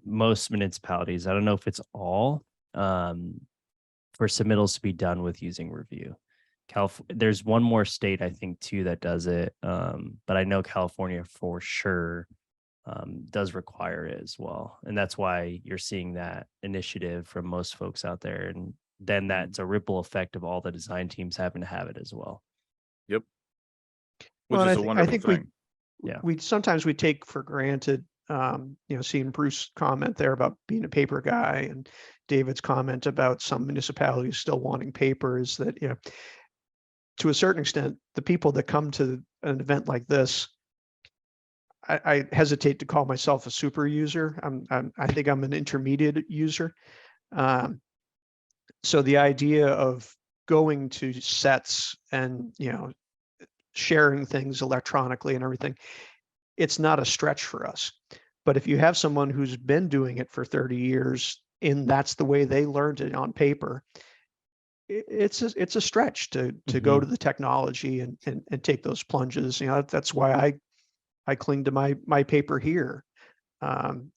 most municipalities, I don't know if it's all, for submittals to be done with using review. There's one more state, I think, too, that does it. But I know California for sure does require it as well. And that's why you're seeing that initiative from most folks out there. And then that's a ripple effect of all the design teams having to have it as well. Yep. Which is a wonderful thing. We sometimes we take for granted, seeing Bruce comment there about being a paper guy, and David's comment about some municipalities still wanting paper, is that, to a certain extent, the people that come to an event like this, I hesitate to call myself a super user. I think I'm an intermediate user. So the idea of going to sets and, sharing things electronically and everything, it's not a stretch for us. But if you have someone who's been doing it for 30 years and that's the way they learned it on paper, it's a stretch to go to the technology and take those plunges. That's why I cling to my paper here.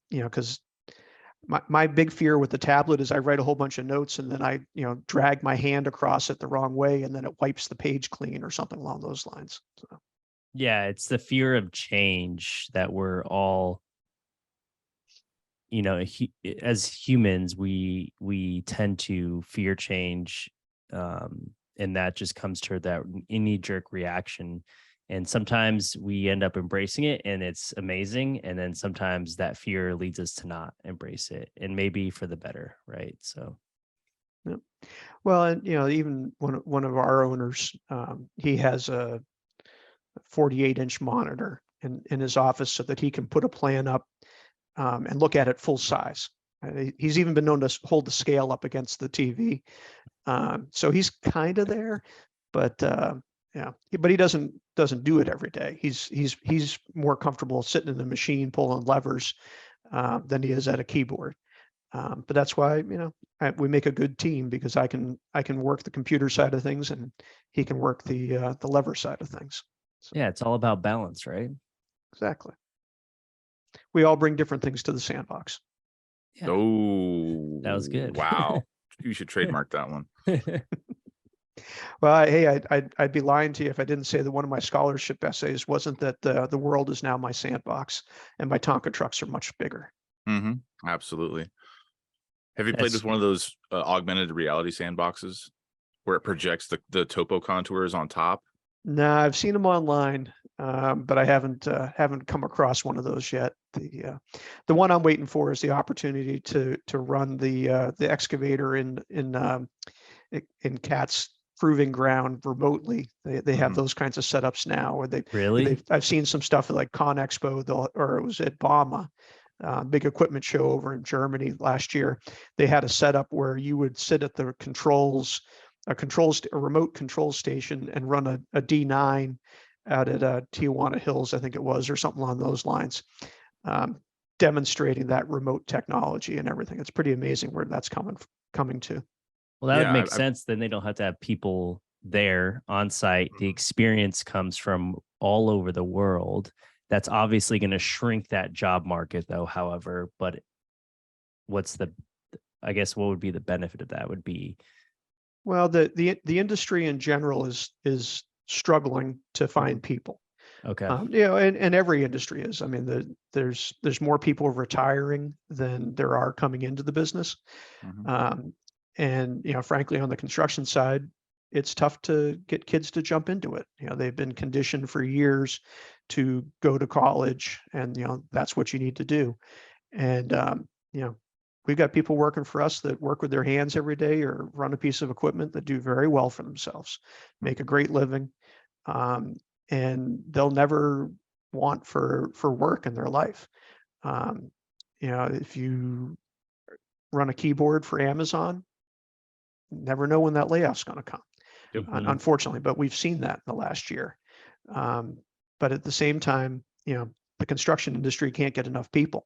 Because my big fear with the tablet is I write a whole bunch of notes and then I drag my hand across it the wrong way and then it wipes the page clean or something along those lines. So. Yeah, it's the fear of change that we're all, as humans, we tend to fear change, and that just comes to that knee-jerk reaction. And sometimes we end up embracing it and it's amazing. And then sometimes that fear leads us to not embrace it, and maybe for the better. Right. So. Yeah. Well, and, even one of our owners, he has a 48-inch monitor in his office so that he can put a plan up and look at it full size. He's even been known to hold the scale up against the TV. So he's kind of there, but yeah, but he doesn't do it every day. He's more comfortable sitting in the machine pulling levers than he is at a keyboard. But that's why, we make a good team, because I can work the computer side of things and he can work the lever side of things. So, Yeah, it's all about balance, right? exactly. We all bring different things to the sandbox. Yeah. Oh, That was good. Wow. You should trademark that one. Well, hey, I'd be lying to you if I didn't say that one of my scholarship essays wasn't that the world is now my sandbox and my Tonka trucks are much bigger. Absolutely. Have you played That's- with one of those augmented reality sandboxes where it projects the topo contours on top? No, I've seen them online, but I haven't come across one of those yet. The one I'm waiting for is the opportunity to run the excavator in Cat's proving ground remotely. They have those kinds of setups now. Where Really? I've seen some stuff at like Con Expo, or it was at Bauma, big equipment show over in Germany last year. They had a setup where you would sit at the controls, a remote control station, and run a D9 out at Tijuana Hills, I think it was, or something along those lines, demonstrating that remote technology and everything. It's pretty amazing where that's coming to. Well, that would Yeah, make sense. Then they don't have to have people there on site. The experience comes from all over the world. That's obviously going to shrink that job market, though. However, but I guess what would be the benefit of that would be, well, the industry in general is struggling to find people. okay. And every industry is. I mean, there's more people retiring than there are coming into the business. And frankly, on the construction side, it's tough to get kids to jump into it. They've been conditioned for years to go to college, and that's what you need to do. And we've got people working for us that work with their hands every day or run a piece of equipment that do very well for themselves, make a great living, and they'll never want for work in their life. If you run a keyboard for Amazon, never know when that layoff's going to come. Unfortunately, but we've seen that in the last year. But at the same time, the construction industry can't get enough people.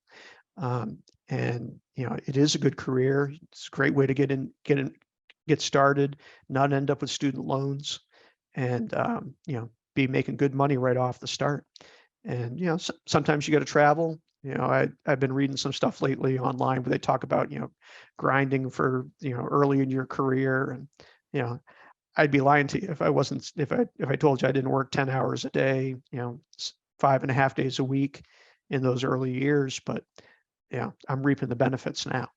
And it is a good career. It's a great way to get started, not end up with student loans, and be making good money right off the start. And sometimes you got to travel. I've been reading some stuff lately online where they talk about grinding for early in your career, and I'd be lying to you if I told you I didn't work 10 hours a day, 5.5 days a week in those early years. But I'm reaping the benefits now.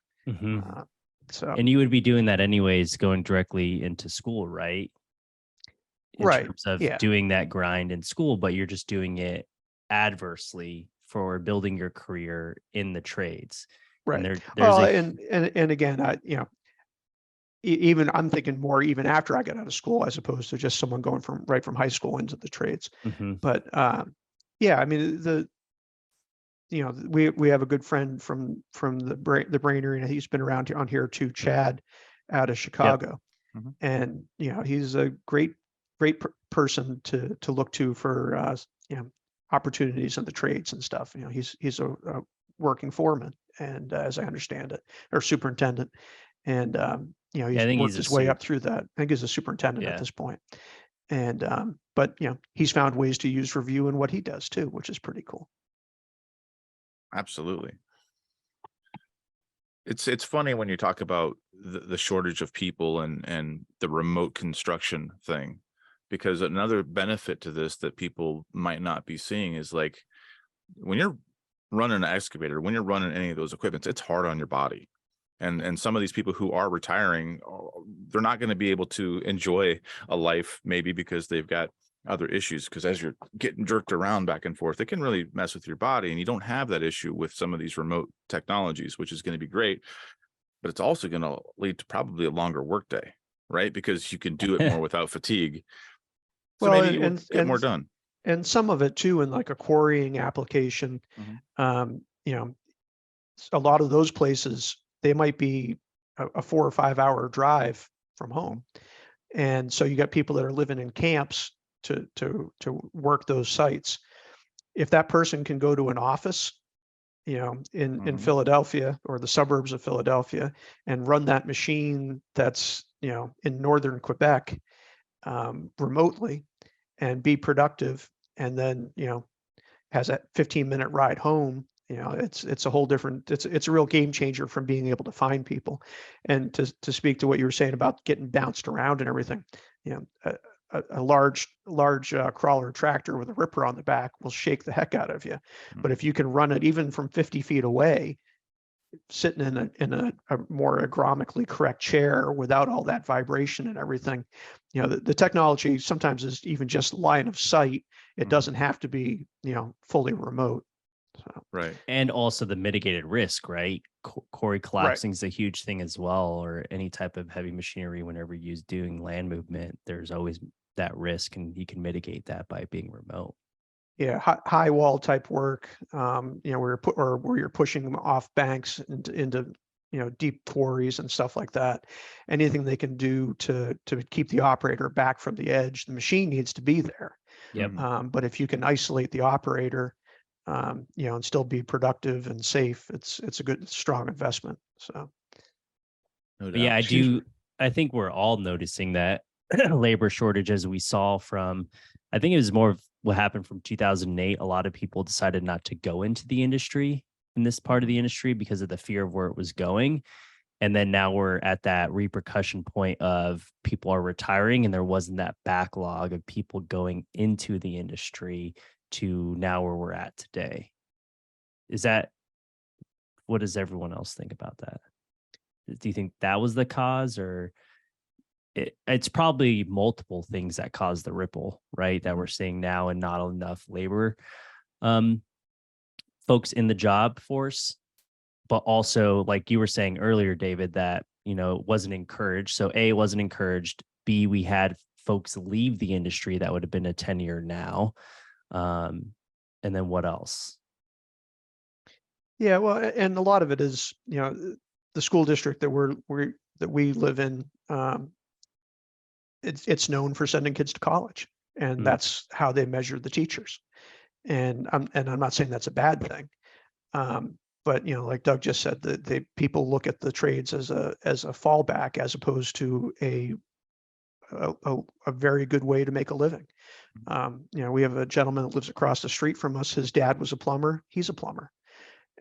So, and you would be doing that anyways, going directly into school, right? In right. terms of Yeah. doing that grind in school, but you're just doing it adversely for building your career in the trades. Right. And Well, and again, even I'm thinking more even after I got out of school, as opposed to just someone going right from high school into the trades. But yeah, I mean, we have a good friend from the brain area. He's been around here too, Chad, out of Chicago. And he's a great person to look to for opportunities in the trades and stuff. He's a working foreman, and as I understand it, or superintendent, and he's worked his way up through that. I think he's a superintendent at this point. And but he's found ways to use Revu in what he does too, which is pretty cool. Absolutely. It's funny when you talk about the shortage of people and the remote construction thing, because another benefit to this that people might not be seeing is, like, when you're running an excavator, when you're running any of those equipments, it's hard on your body. And some of these people who are retiring, they're not going to be able to enjoy a life, maybe because they've got other issues, because as you're getting jerked around back and forth, it can really mess with your body. And you don't have that issue with some of these remote technologies, which is going to be great, but it's also going to lead to probably a longer workday, right? Because you can do it more without fatigue. So maybe you get more done. And some of it too, in like a quarrying application, a lot of those places they might be a 4 or 5 hour drive from home. And so you got people that are living in camps to work those sites. If that person can go to an office, in Philadelphia or the suburbs of Philadelphia and run that machine that's, in northern Quebec, remotely, and be productive, and then, has that 15-minute ride home, it's a whole different, it's a real game changer from being able to find people. And to speak to what you were saying about getting bounced around and everything, a large crawler tractor with a ripper on the back will shake the heck out of you. But if you can run it even from 50 feet away, sitting in a more agronomically correct chair without all that vibration and everything, the technology sometimes is even just line of sight. It doesn't have to be, fully remote. So. Right. And also the mitigated risk, right? Quarry collapsing is a huge thing as well, or any type of heavy machinery. Whenever you're doing land movement, there's always that risk, and you can mitigate that by being remote. Yeah, high wall type work, where you're pushing them off banks into deep quarries and stuff like that. Anything they can do to keep the operator back from the edge. The machine needs to be there. Yep. But if you can isolate the operator, and still be productive and safe, it's a good, strong investment. So, No doubt. But yeah, I think we're all noticing that labor shortages we saw from, I think it was more of what happened from 2008. A lot of people decided not to go into the industry, in this part of the industry, because of the fear of where it was going. And then now we're at that repercussion point of people are retiring, and there wasn't that backlog of people going into the industry to now where we're at today. What does everyone else think about that? Do you think that was the cause, or it's probably multiple things that caused the ripple, right, that we're seeing now, and not enough labor folks in the job force, but also, like you were saying earlier, David, that, it wasn't encouraged. So A, it wasn't encouraged. B, we had folks leave the industry that would have been a tenure now. And then what else? Yeah, well, and a lot of it is, the school district that we live in, it's known for sending kids to college, and that's how they measure the teachers. And I'm not saying that's a bad thing, but like Doug just said, the people look at the trades as a fallback, as opposed to a very good way to make a living. We have a gentleman that lives across the street from us. His dad was a plumber. He's a plumber,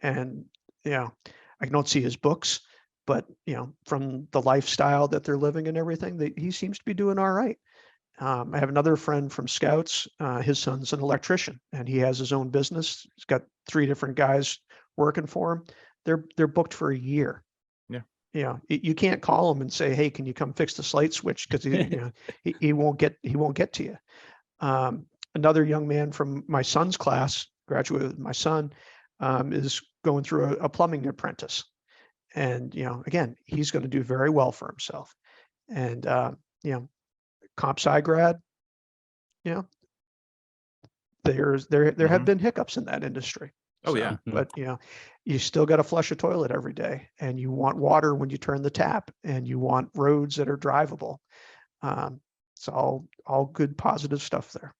and I don't see his books, but from the lifestyle that they're living and everything, he seems to be doing all right. I have another friend from Scouts. His son's an electrician, and he has his own business. He's got 3 different guys working for him. They're booked for a year. Yeah. You can't call him and say, "Hey, can you come fix the light switch?" Because he won't get to you. Another young man from my son's class, graduated with my son, is going through a plumbing apprentice, and again, he's going to do very well for himself. And comp sci grad, there have been hiccups in that industry. Oh, yeah. But you still got to flush a toilet every day, and you want water when you turn the tap, and you want roads that are drivable. It's all good, positive stuff there.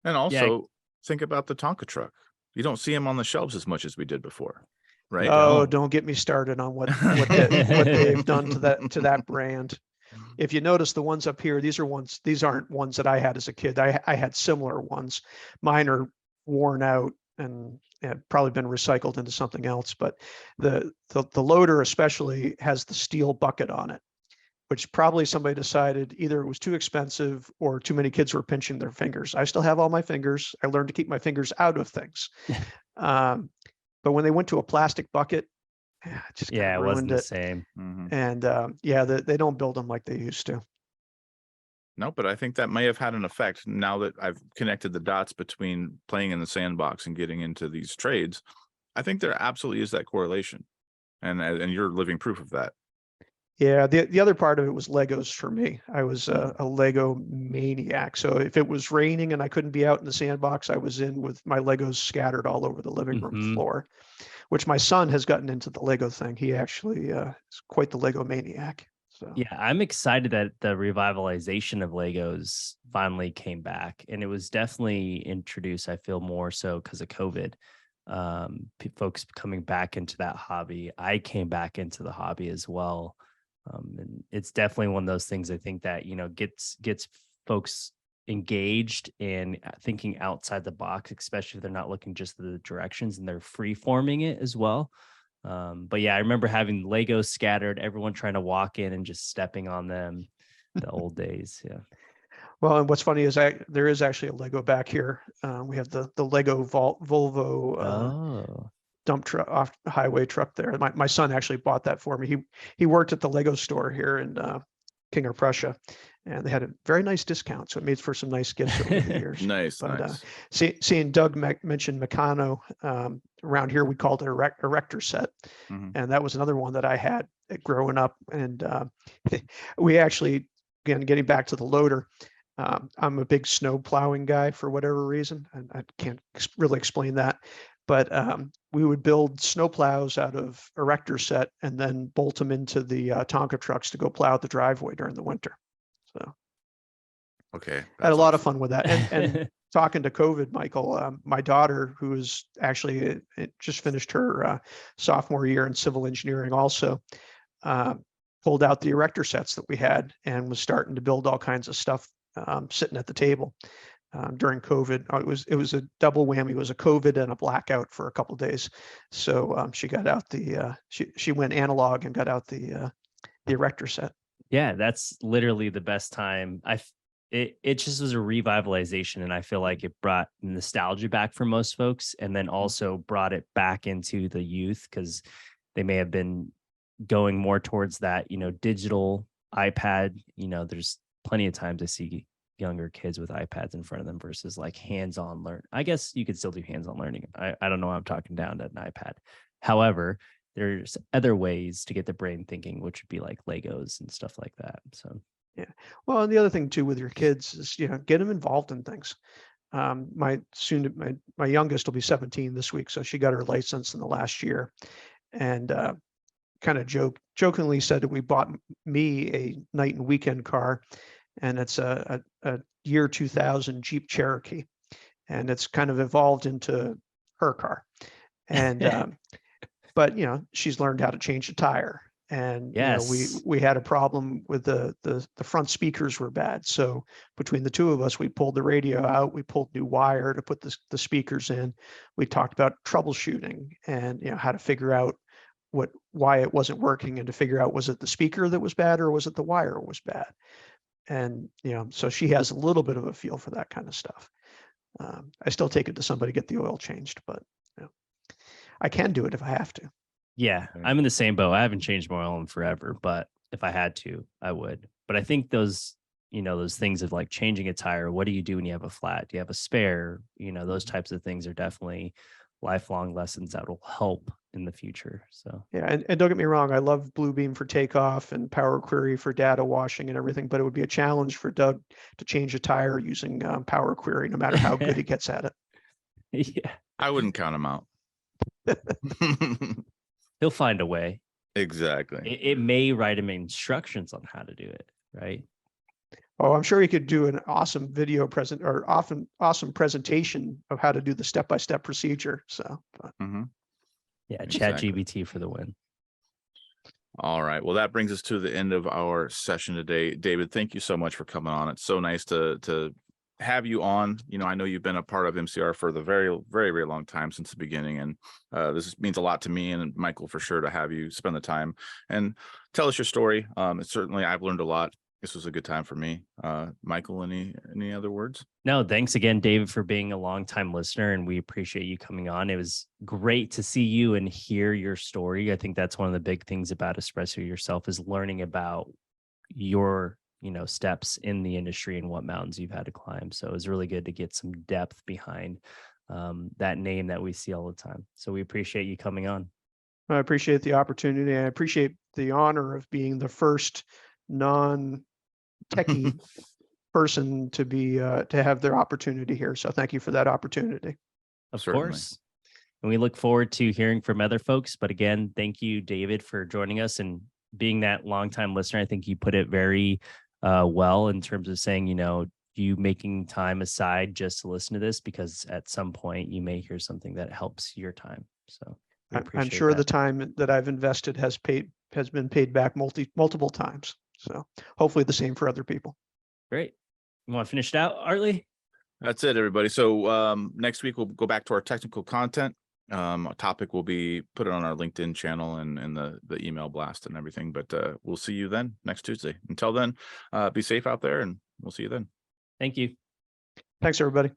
And also think about the Tonka truck. You don't see them on the shelves as much as we did before, right? Oh, don't get me started on what they've done to that brand. If you notice the ones up here, these aren't ones that I had as a kid. I had similar ones. Mine are worn out and have probably been recycled into something else. But the loader especially has the steel bucket on it, which probably somebody decided either it was too expensive or too many kids were pinching their fingers. I still have all my fingers. I learned to keep my fingers out of things. But when they went to a plastic bucket, it just it wasn't the same. And they don't build them like they used to. No, but I think that may have had an effect. Now that I've connected the dots between playing in the sandbox and getting into these trades, I think there absolutely is that correlation, and you're living proof of that. Yeah, the other part of it was Legos for me. I was a Lego maniac. So if it was raining and I couldn't be out in the sandbox, I was in with my Legos scattered all over the living room floor. which my son has gotten into the Lego thing. He actually is quite the Lego maniac. So Yeah, I'm excited that the revitalization of Legos finally came back, and it was definitely introduced, I feel, more so because of COVID. Folks coming back into that hobby. I came back into the hobby as well. And it's definitely one of those things I think that, gets folks engaged and thinking outside the box, especially if they're not looking just at the directions and they're free forming it as well. But yeah, I remember having Legos scattered, everyone trying to walk in and just stepping on them. The old days. Yeah. well, and what's funny is there is actually a Lego back here. We have the Lego Volvo Oh, dump truck, off highway truck there. My son actually bought that for me. He worked at the Lego store here in King of Prussia, and they had a very nice discount, so it made for some nice gifts over the years. Nice, But nice. seeing Doug mention Meccano, around here we called it Erector Set, Mhm. and that was another one that I had growing up. And we actually, again, getting back to the loader, I'm a big snow plowing guy for whatever reason, and I can't really explain that. But we would build snow plows out of Erector Set and then bolt them into the Tonka trucks to go plow the driveway during the winter. So Okay. had a that's lot of awesome. fun with that. And talking to COVID, Michael, my daughter, who is actually just finished her sophomore year in civil engineering, also pulled out the Erector Sets that we had and was starting to build all kinds of stuff sitting at the table. During COVID, it was a double whammy. It was a COVID and a blackout for a couple of days. So she got out she went analog and got out the Erector Set. yeah, that's literally the best time. It just was a revitalization, and I feel like it brought nostalgia back for most folks, and then also brought it back into the youth because they may have been going more towards that, digital iPad. There's plenty of times I see younger kids with iPads in front of them versus like hands-on learn. I guess you could still do hands-on learning. I don't know why I'm talking down at an iPad. However, there's other ways to get the brain thinking, which would be like Legos and stuff like that. So Yeah. Well, and the other thing too with your kids is, get them involved in things. My youngest will be 17 this week, so she got her license in the last year, and kind of jokingly said that we bought me a night and weekend car, and it's a year 2000 Jeep Cherokee, and it's kind of evolved into her car. And but she's learned how to change a tire. And yes. we had a problem with the front speakers were bad. So between the two of us, we pulled the radio out, we pulled new wire to put the speakers in. We talked about troubleshooting and how to figure out why it wasn't working, and to figure out, was it the speaker that was bad or was it the wire was bad? And so she has a little bit of a feel for that kind of stuff. I still take it to somebody to get the oil changed, but I can do it if I have to. Yeah, Okay. I'm in the same boat. I haven't changed my oil in forever, but if I had to, I would. But I think those things of like changing a tire, what do you do when you have a flat? Do you have a spare? Those types of things are definitely lifelong lessons that will help in the future. So Yeah, and don't get me wrong, I love Bluebeam for takeoff and Power Query for data washing and everything, but it would be a challenge for Doug to change a tire using Power Query, no matter how good he gets at it. yeah, I wouldn't count him out. he'll find a way. Exactly. It may write him instructions on how to do it, right? Oh, I'm sure he could do an awesome video awesome presentation of how to do the step-by-step procedure. So, Mhm. Yeah, Exactly. ChatGPT for the win. All right. Well, that brings us to the end of our session today. David, thank you so much for coming on. It's so nice to have you on. I know you've been a part of MCR for the very, very, very long time, since the beginning. And this means a lot to me and Michael, for sure, to have you spend the time and tell us your story. Certainly, I've learned a lot. This was a good time for me. Michael, any other words? No, thanks again, David, for being a longtime listener, and we appreciate you coming on. It was great to see you and hear your story. I think that's one of the big things about Espresso yourself, is learning about your steps in the industry and what mountains you've had to climb. So it was really good to get some depth behind that name that we see all the time. So we appreciate you coming on. I appreciate the opportunity. I appreciate the honor of being the first non-techie person to have their opportunity here. So thank you for that opportunity. Of Certainly. course. And we look forward to hearing from other folks. But again, thank you, David, for joining us and being that longtime listener. I think you put it very well in terms of saying, you making time aside just to listen to this, because at some point you may hear something that helps your time. So I'm sure the that. time that I've invested has been paid back multiple times. So hopefully the same for other people. Great. You want to finish it out, Artley? That's it, everybody. So next week we'll go back to our technical content. A topic will be put on our LinkedIn channel and the email blast and everything. But we'll see you then next Tuesday. Until then, be safe out there, and we'll see you then. Thank you. Thanks, everybody.